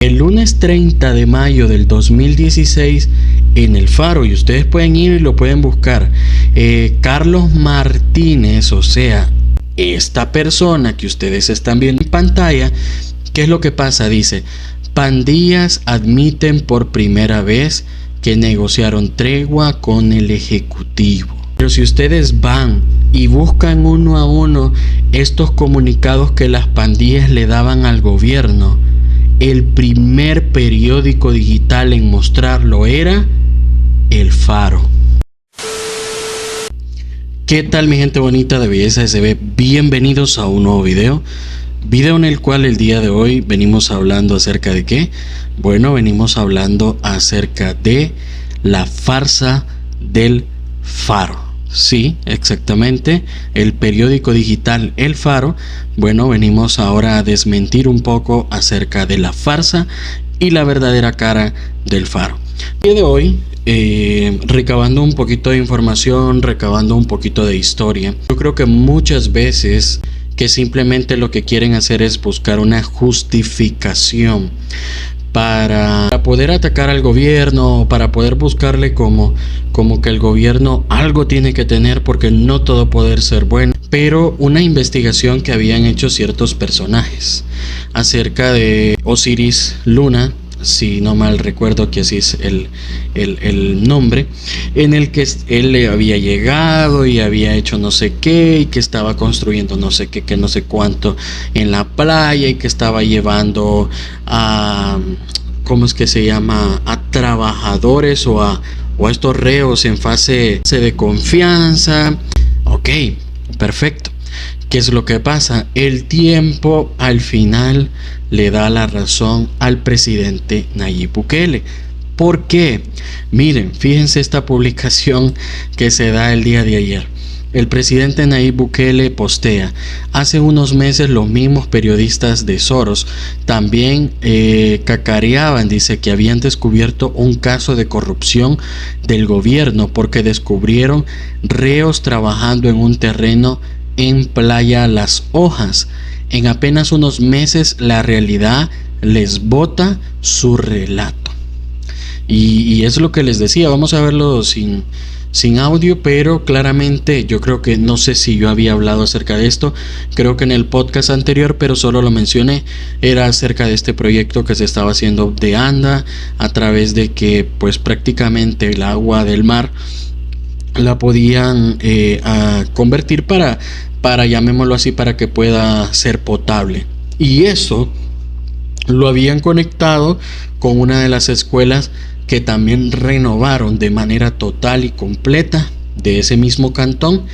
El lunes 30 de mayo del 2016 en El Faro, y ustedes pueden ir y lo pueden buscar, Carlos Martínez, o sea, esta persona que ustedes están viendo en pantalla, ¿qué es lo que pasa? Dice: pandillas admiten por primera vez que negociaron tregua con el Ejecutivo. Pero si ustedes van y buscan uno a uno estos comunicados que las pandillas le daban al gobierno, el primer periódico digital en mostrarlo era El Faro. ¿Qué tal, mi gente bonita de Belleza SB? Bienvenidos a un nuevo video en el cual el día de hoy venimos hablando acerca de ¿qué? Bueno, venimos hablando acerca de la farsa del Faro. Sí, exactamente, el periódico digital El Faro. Bueno, venimos ahora a desmentir un poco acerca de la farsa y la verdadera cara del Faro. El día de hoy, recabando un poquito de información, recabando un poquito de historia, yo creo que muchas veces que simplemente lo que quieren hacer es buscar una justificación para poder atacar al gobierno, para poder buscarle como que el gobierno algo tiene que tener, porque no todo poder ser bueno. Pero una investigación que habían hecho ciertos personajes acerca de Osiris Luna, si no mal recuerdo que así es el nombre, en el que él le había llegado y había hecho no sé qué, y que estaba construyendo no sé qué, que no sé cuánto en la playa, y que estaba llevando a, ¿cómo es que se llama?, a trabajadores o a estos reos en fase de confianza. Ok, perfecto. ¿Qué es lo que pasa? El tiempo al final le da la razón al presidente Nayib Bukele. ¿Por qué? Miren, fíjense esta publicación que se da el día de ayer. El presidente Nayib Bukele postea: hace unos meses los mismos periodistas de Soros también cacareaban, dice, que habían descubierto un caso de corrupción del gobierno porque descubrieron reos trabajando en un terreno en Playa Las Hojas. En apenas unos meses la realidad les bota su relato. Y es lo que les decía, vamos a verlo sin audio, pero claramente yo creo que, no sé si yo había hablado acerca de esto, creo que en el podcast anterior, pero solo lo mencioné. Era acerca de este proyecto que se estaba haciendo de Anda, a través de que pues prácticamente el agua del mar la podían convertir para llamémoslo así, para que pueda ser potable. Y eso lo habían conectado con una de las escuelas que también renovaron de manera total y completa de ese mismo cantón,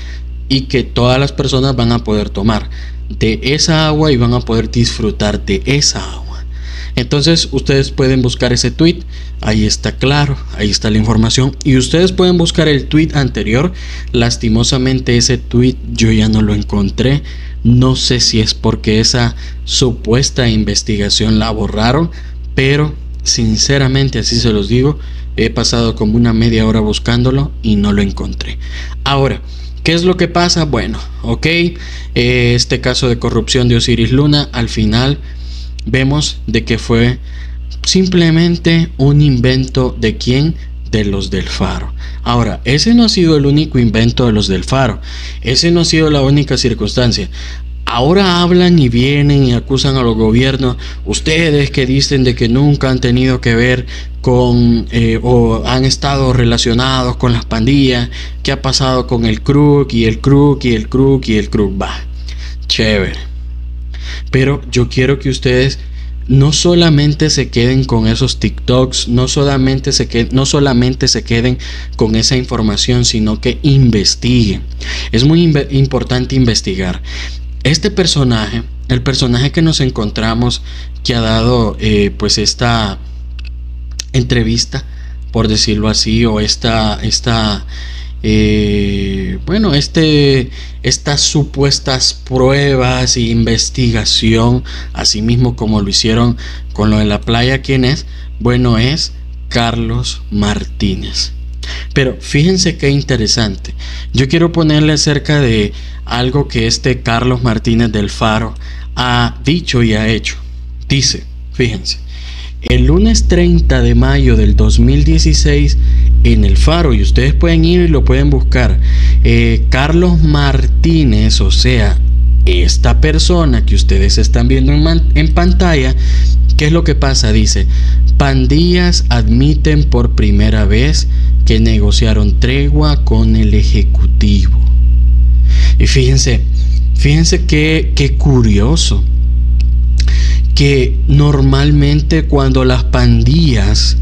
y que todas las personas van a poder tomar de esa agua y van a poder disfrutar de esa agua. Entonces ustedes pueden buscar ese tweet, ahí está claro, ahí está la información, y ustedes pueden buscar el tweet anterior. Lastimosamente ese tweet yo ya no lo encontré, no sé si es porque esa supuesta investigación la borraron, pero sinceramente, así se los digo, he pasado como una media hora buscándolo y no lo encontré. Ahora, ¿qué es lo que pasa? Bueno, ok, este caso de corrupción de Osiris Luna, al final vemos de que fue simplemente un invento. ¿De quién? De los del Faro. Ahora, ese no ha sido el único invento de los del Faro, ese no ha sido la única circunstancia. Ahora hablan y vienen y acusan a los gobiernos, ustedes que dicen de que nunca han tenido que ver con o han estado relacionados con las pandillas. ¿Qué ha pasado con el Kruk y el Kruk y el Kruk y el Kruk? Va, chévere. Pero yo quiero que ustedes no solamente se queden con esos TikToks, no solamente se queden con esa información, sino que investiguen. Es muy importante investigar. Este personaje, el personaje que nos encontramos, que ha dado pues esta entrevista, por decirlo así, o estas supuestas pruebas e investigación, así mismo como lo hicieron con lo de la playa, ¿quién es? Bueno, es Carlos Martínez. Pero fíjense qué interesante. Yo quiero ponerle acerca de algo que este Carlos Martínez del Faro ha dicho y ha hecho. Dice, fíjense, El lunes 30 de mayo del 2016 en El Faro, y ustedes pueden ir y lo pueden buscar, Carlos Martínez, o sea, esta persona que ustedes están viendo en pantalla, ¿qué es lo que pasa? Dice: pandillas admiten por primera vez que negociaron tregua con el Ejecutivo. Y fíjense qué curioso, que normalmente cuando las pandillas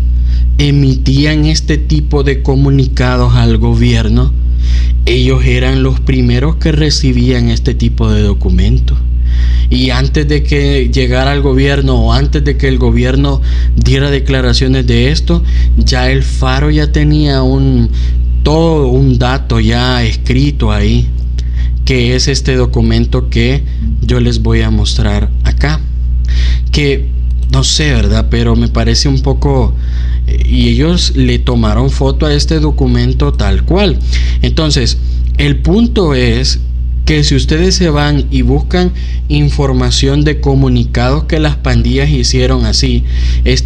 emitían este tipo de comunicados al gobierno, ellos eran los primeros que recibían este tipo de documentos. Y antes de que llegara al gobierno, o antes de que el gobierno diera declaraciones de esto, ya el Faro ya tenía todo un dato ya escrito ahí, que es este documento que yo les voy a mostrar acá. Que no sé, ¿verdad? Pero me parece un poco... y ellos le tomaron foto a este documento tal cual. Entonces, el punto es que si ustedes se van y buscan información de comunicados que las pandillas hicieron así,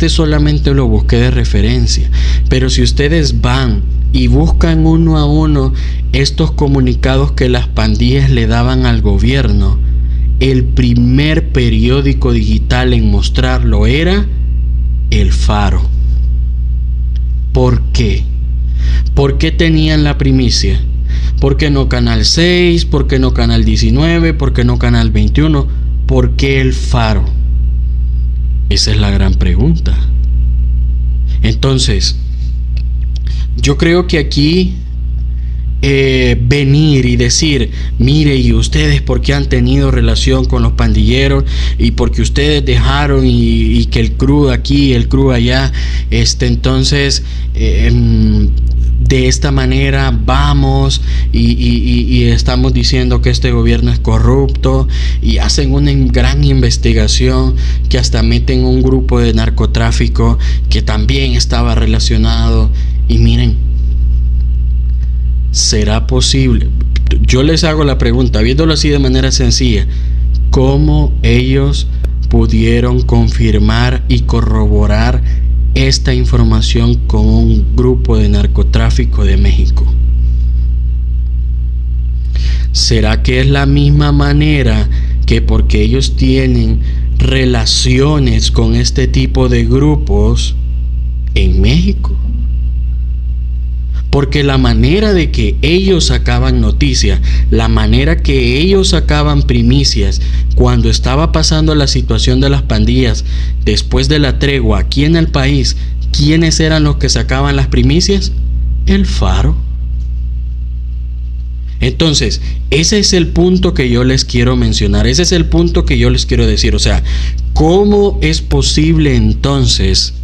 solamente lo busqué de referencia. Pero si ustedes van y buscan uno a uno estos comunicados que las pandillas le daban al gobierno, el primer periódico digital en mostrarlo era El Faro. ¿Por qué? ¿Por qué tenían la primicia? ¿Por qué no Canal 6? ¿Por qué no Canal 19? ¿Por qué no Canal 21? ¿Por qué El Faro? Esa es la gran pregunta. Entonces, yo creo que aquí venir y decir: mire, y ustedes porque han tenido relación con los pandilleros, y porque ustedes dejaron y que el CRU aquí, el CRU allá, entonces de esta manera vamos y estamos diciendo que este gobierno es corrupto, y hacen una gran investigación que hasta meten un grupo de narcotráfico que también estaba relacionado. Y miren, ¿será posible? Yo les hago la pregunta, viéndolo así de manera sencilla: ¿cómo ellos pudieron confirmar y corroborar esta información con un grupo de narcotráfico de México? ¿Será que es la misma manera que porque ellos tienen relaciones con este tipo de grupos en México? Porque la manera de que ellos sacaban noticias, la manera que ellos sacaban primicias cuando estaba pasando la situación de las pandillas después de la tregua aquí en el país, ¿quiénes eran los que sacaban las primicias? El Faro. Entonces, ese es el punto que yo les quiero mencionar, ese es el punto que yo les quiero decir. O sea, ¿cómo es posible entonces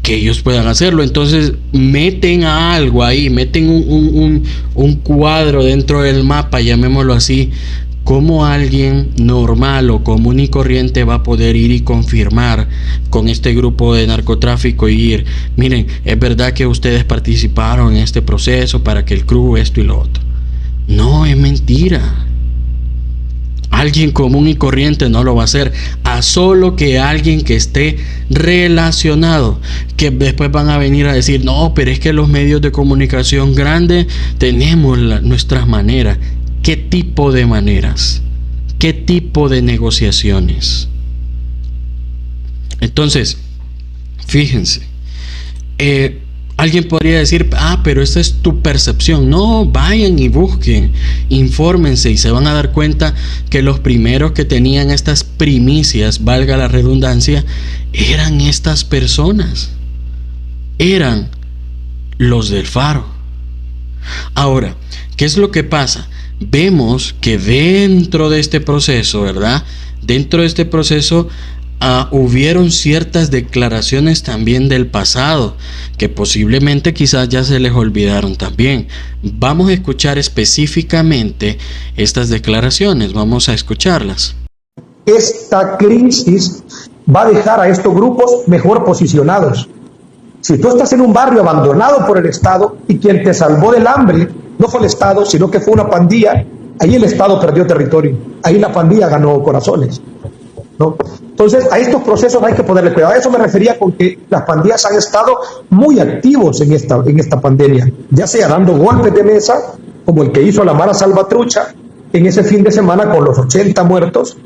que ellos puedan hacerlo? Entonces meten a algo ahí, meten un cuadro dentro del mapa, llamémoslo así. ¿Cómo alguien normal o común y corriente va a poder ir y confirmar con este grupo de narcotráfico y ir: miren, es verdad que ustedes participaron en este proceso para que el CRU esto y lo otro? No, es mentira. Alguien común y corriente no lo va a hacer, a solo que alguien que esté relacionado, que después van a venir a decir: no, pero es que los medios de comunicación grandes tenemos nuestras maneras. ¿Qué tipo de maneras? ¿Qué tipo de negociaciones? Entonces, fíjense, alguien podría decir: pero esta es tu percepción. No, vayan y busquen, infórmense, y se van a dar cuenta que los primeros que tenían estas primicias, valga la redundancia, eran estas personas, eran los del Faro. Ahora, ¿qué es lo que pasa? Vemos que dentro de este proceso, ¿verdad? Dentro de este proceso hubieron ciertas declaraciones también del pasado que posiblemente quizás ya se les olvidaron también. Vamos a escuchar específicamente estas declaraciones, vamos a escucharlas. Esta crisis va a dejar a estos grupos mejor posicionados. Si tú estás en un barrio abandonado por el Estado y quien te salvó del hambre no fue el Estado, sino que fue una pandilla, ahí el Estado perdió territorio, ahí la pandilla ganó corazones. ¿no? Entonces, a estos procesos hay que ponerle cuidado. A eso me refería con que las pandillas han estado muy activos en esta pandemia, ya sea dando golpes de mesa, como el que hizo la Mara Salvatrucha en ese fin de semana con los 80 muertos,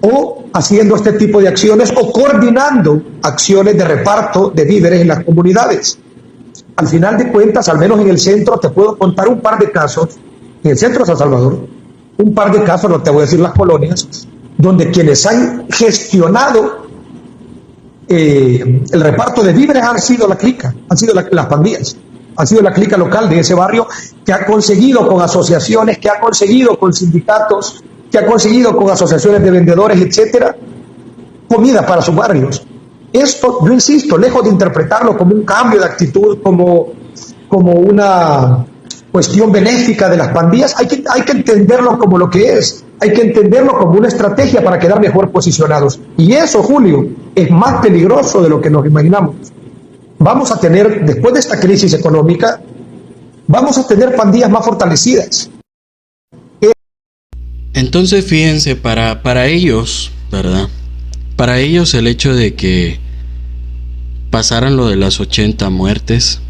o haciendo este tipo de acciones o coordinando acciones de reparto de víveres en las comunidades. Al final de cuentas, al menos en el centro, te puedo contar un par de casos, en el centro de San Salvador, un par de casos, no te voy a decir las colonias, donde quienes han gestionado el reparto de víveres han sido la clica, han sido las pandillas, han sido la clica local de ese barrio que ha conseguido con asociaciones, que ha conseguido con sindicatos, que ha conseguido con asociaciones de vendedores, etcétera, comida para sus barrios. Esto, yo insisto, lejos de interpretarlo como un cambio de actitud, como una cuestión benéfica de las pandillas, hay que entenderlo como lo que es, hay que entenderlo como una estrategia para quedar mejor posicionados. Y eso, Julio, es más peligroso de lo que nos imaginamos. Vamos a tener, después de esta crisis económica, vamos a tener pandillas más fortalecidas. Entonces, fíjense, para ellos, ¿verdad? Para ellos el hecho de que pasaran lo de las 80 muertes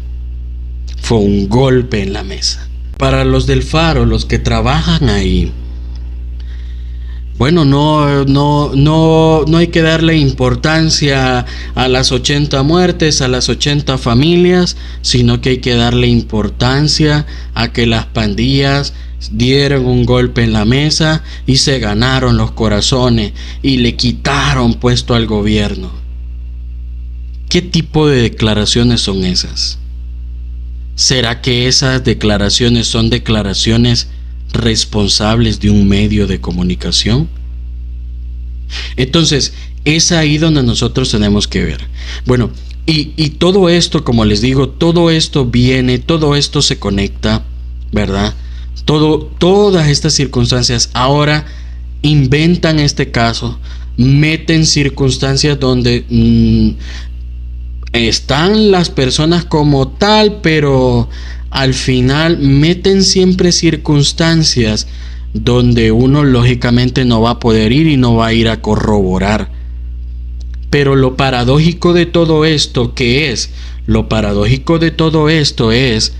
fue un golpe en la mesa. Para los del Faro, los que trabajan ahí, bueno, no hay que darle importancia a las 80 muertes, a las 80 familias, sino que hay que darle importancia a que las pandillas dieron un golpe en la mesa y se ganaron los corazones y le quitaron puesto al gobierno. ¿Qué tipo de declaraciones son esas? ¿Será que esas declaraciones son declaraciones responsables de un medio de comunicación? Entonces, es ahí donde nosotros tenemos que ver. Bueno, y todo esto, como les digo, todo esto se conecta, ¿verdad? Todas estas circunstancias ahora inventan este caso, meten circunstancias donde están las personas como tal, pero al final meten siempre circunstancias donde uno lógicamente no va a poder ir y no va a ir a corroborar. Pero lo paradójico de todo esto, ¿qué es? Lo paradójico de todo esto es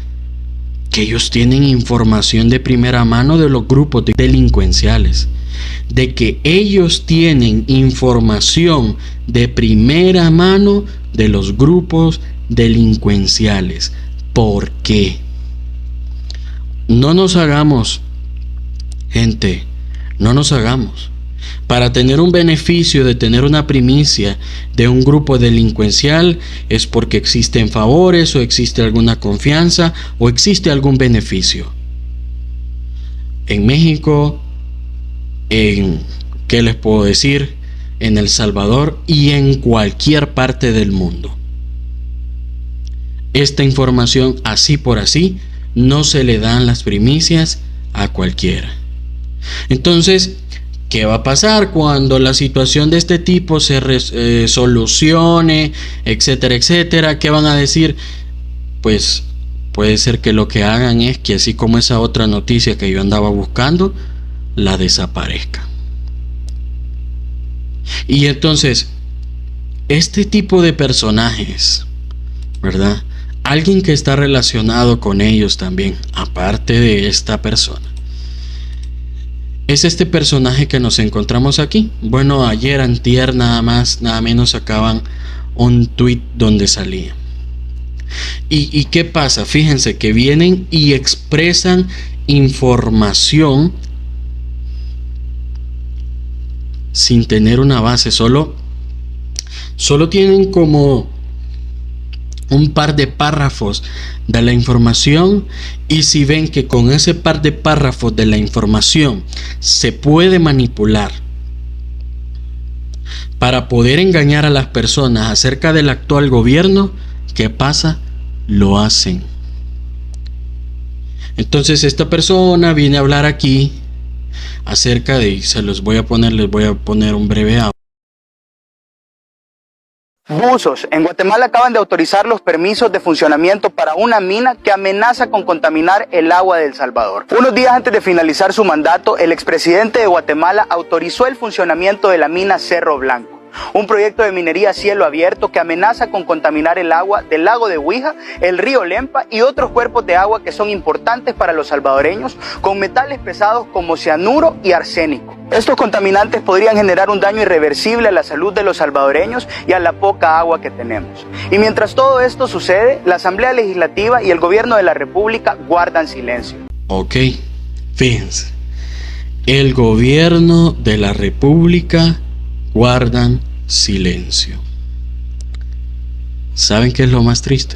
que ellos tienen información de primera mano de los grupos delincuenciales, de que ellos tienen información de primera mano de los grupos delincuenciales. ¿Por qué? No nos hagamos, gente, no nos hagamos. Para tener un beneficio de tener una primicia de un grupo delincuencial es porque existen favores o existe alguna confianza o existe algún beneficio. En México, ¿qué les puedo decir? En El Salvador y en cualquier parte del mundo. Esta información así por así no se le dan las primicias a cualquiera. Entonces, ¿qué va a pasar cuando la situación de este tipo se solucione, etcétera, etcétera? ¿Qué van a decir? Pues puede ser que lo que hagan es que, así como esa otra noticia que yo andaba buscando, la desaparezca. Y entonces, este tipo de personajes, ¿verdad? Alguien que está relacionado con ellos también, aparte de esta persona, es este personaje que nos encontramos aquí. Bueno, ayer, antier, nada más, nada menos sacaban un tweet donde salía. ¿Y qué pasa? Fíjense que vienen y expresan información sin tener una base, solo tienen como un par de párrafos de la información, y si ven que con ese par de párrafos de la información se puede manipular para poder engañar a las personas acerca del actual gobierno, ¿qué pasa? Lo hacen. Entonces esta persona viene a hablar aquí acerca de, les voy a poner un breve audio. Buzos. En Guatemala acaban de autorizar los permisos de funcionamiento para una mina que amenaza con contaminar el agua de El Salvador. Unos días antes de finalizar su mandato, el expresidente de Guatemala autorizó el funcionamiento de la mina Cerro Blanco, un proyecto de minería a cielo abierto que amenaza con contaminar el agua del lago de Huija, el río Lempa y otros cuerpos de agua que son importantes para los salvadoreños, con metales pesados como cianuro y arsénico. Estos contaminantes podrían generar un daño irreversible a la salud de los salvadoreños y a la poca agua que tenemos. Y mientras todo esto sucede, la Asamblea Legislativa y el Gobierno de la República guardan silencio. Ok, fíjense. El Gobierno de la República guardan silencio. ¿Saben qué es lo más triste?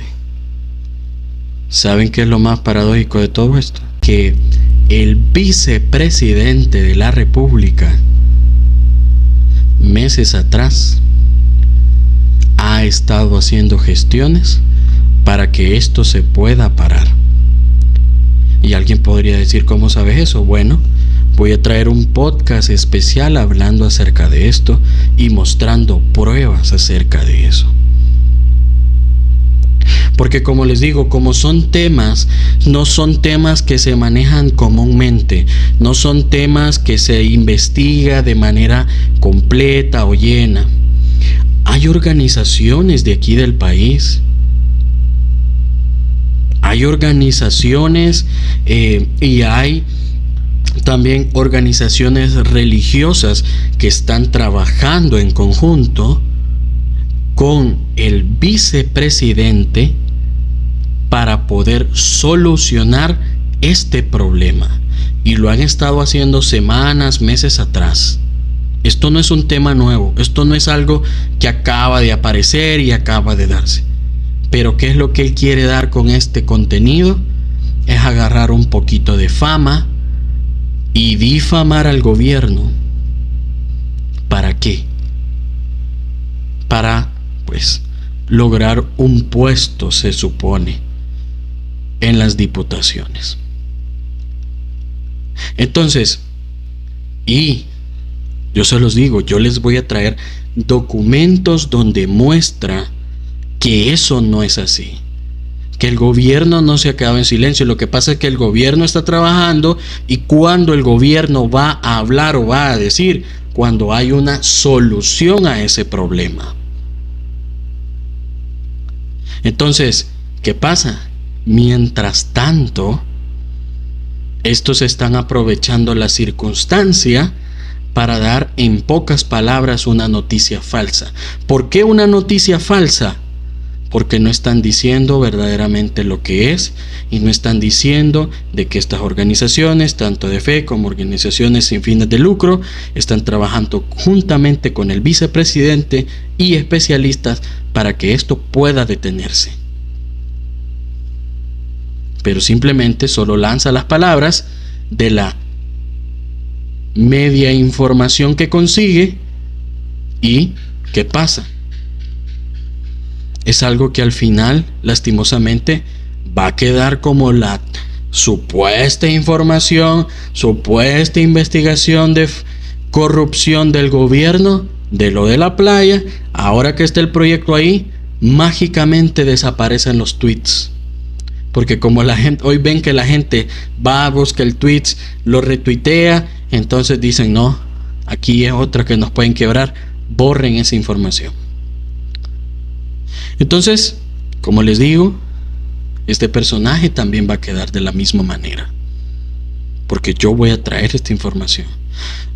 ¿Saben qué es lo más paradójico de todo esto? Que el vicepresidente de la República, meses atrás, ha estado haciendo gestiones para que esto se pueda parar. Y alguien podría decir, ¿cómo sabes eso? Bueno, voy a traer un podcast especial hablando acerca de esto y mostrando pruebas acerca de eso. Porque como les digo, como son temas, no son temas que se manejan comúnmente, no son temas que se investiga de manera completa o llena. Hay organizaciones de aquí del país, hay organizaciones y hay también organizaciones religiosas que están trabajando en conjunto con el vicepresidente para poder solucionar este problema. Y lo han estado haciendo semanas, meses atrás. Esto no es un tema nuevo, esto no es algo que acaba de aparecer y acaba de darse. Pero ¿qué es lo que él quiere dar con este contenido? Es agarrar un poquito de fama y difamar al gobierno. ¿Para qué? Para, pues, lograr un puesto, se supone, en las diputaciones. Entonces, y yo se los digo, yo les voy a traer documentos donde muestra que eso no es así. Que el gobierno no se ha quedado en silencio. Lo que pasa es que el gobierno está trabajando, y cuando el gobierno va a hablar o va a decir, cuando hay una solución a ese problema. Entonces, ¿qué pasa? Mientras tanto, estos están aprovechando la circunstancia para dar en pocas palabras una noticia falsa. ¿Por qué una noticia falsa? Porque no están diciendo verdaderamente lo que es, y no están diciendo de que estas organizaciones, tanto de fe como organizaciones sin fines de lucro, están trabajando juntamente con el vicepresidente y especialistas para que esto pueda detenerse. Pero simplemente solo lanza las palabras de la media información que consigue. ¿Y qué pasa? Es algo que al final, lastimosamente, va a quedar como la supuesta información, supuesta investigación de corrupción del gobierno, de lo de la playa. Ahora que está el proyecto ahí, mágicamente desaparecen los tweets. Porque como la gente, hoy ven que la gente va a buscar el tweet, lo retuitea, entonces dicen, no, aquí es otra que nos pueden quebrar, borren esa información. Entonces, como les digo, este personaje también va a quedar de la misma manera, porque yo voy a traer esta información.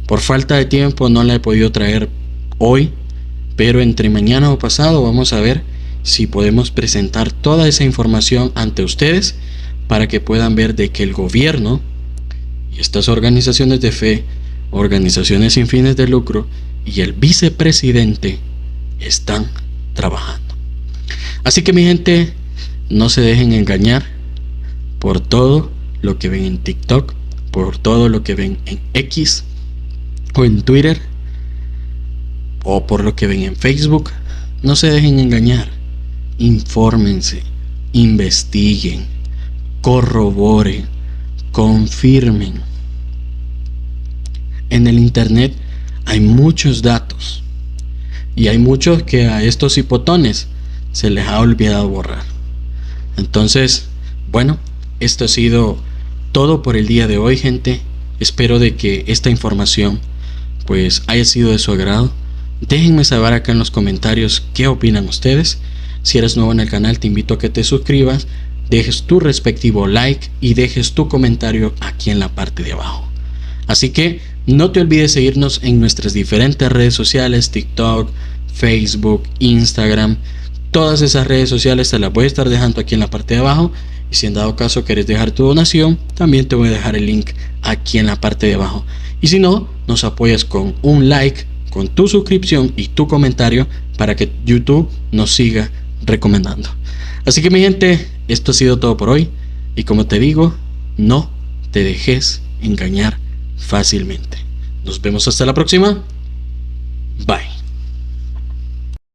Por falta de tiempo no la he podido traer hoy, pero entre mañana o pasado vamos a ver si podemos presentar toda esa información ante ustedes, para que puedan ver de que el gobierno y estas organizaciones de fe, organizaciones sin fines de lucro y el vicepresidente están trabajando. Así que mi gente, no se dejen engañar por todo lo que ven en TikTok, por todo lo que ven en X o en Twitter, o por lo que ven en Facebook. No se dejen engañar. Infórmense, investiguen, corroboren, confirmen. En el internet hay muchos datos, Y hay muchos que a estos hipotones se les ha olvidado borrar. Entonces, bueno, esto ha sido todo por el día de hoy, gente. Espero de que esta información pues haya sido de su agrado. Déjenme saber acá en los comentarios qué opinan ustedes. Si eres nuevo en el canal, te invito a que te suscribas, dejes tu respectivo like y dejes tu comentario aquí en la parte de abajo. Así que no te olvides seguirnos en nuestras diferentes redes sociales, TikTok, Facebook, Instagram. Todas esas redes sociales te las voy a estar dejando aquí en la parte de abajo. Y si en dado caso quieres dejar tu donación, también te voy a dejar el link aquí en la parte de abajo. Y si no, nos apoyas con un like, con tu suscripción y tu comentario para que YouTube nos siga recomendando. Así que mi gente, esto ha sido todo por hoy. Y como te digo, no te dejes engañar fácilmente. Nos vemos hasta la próxima. Bye.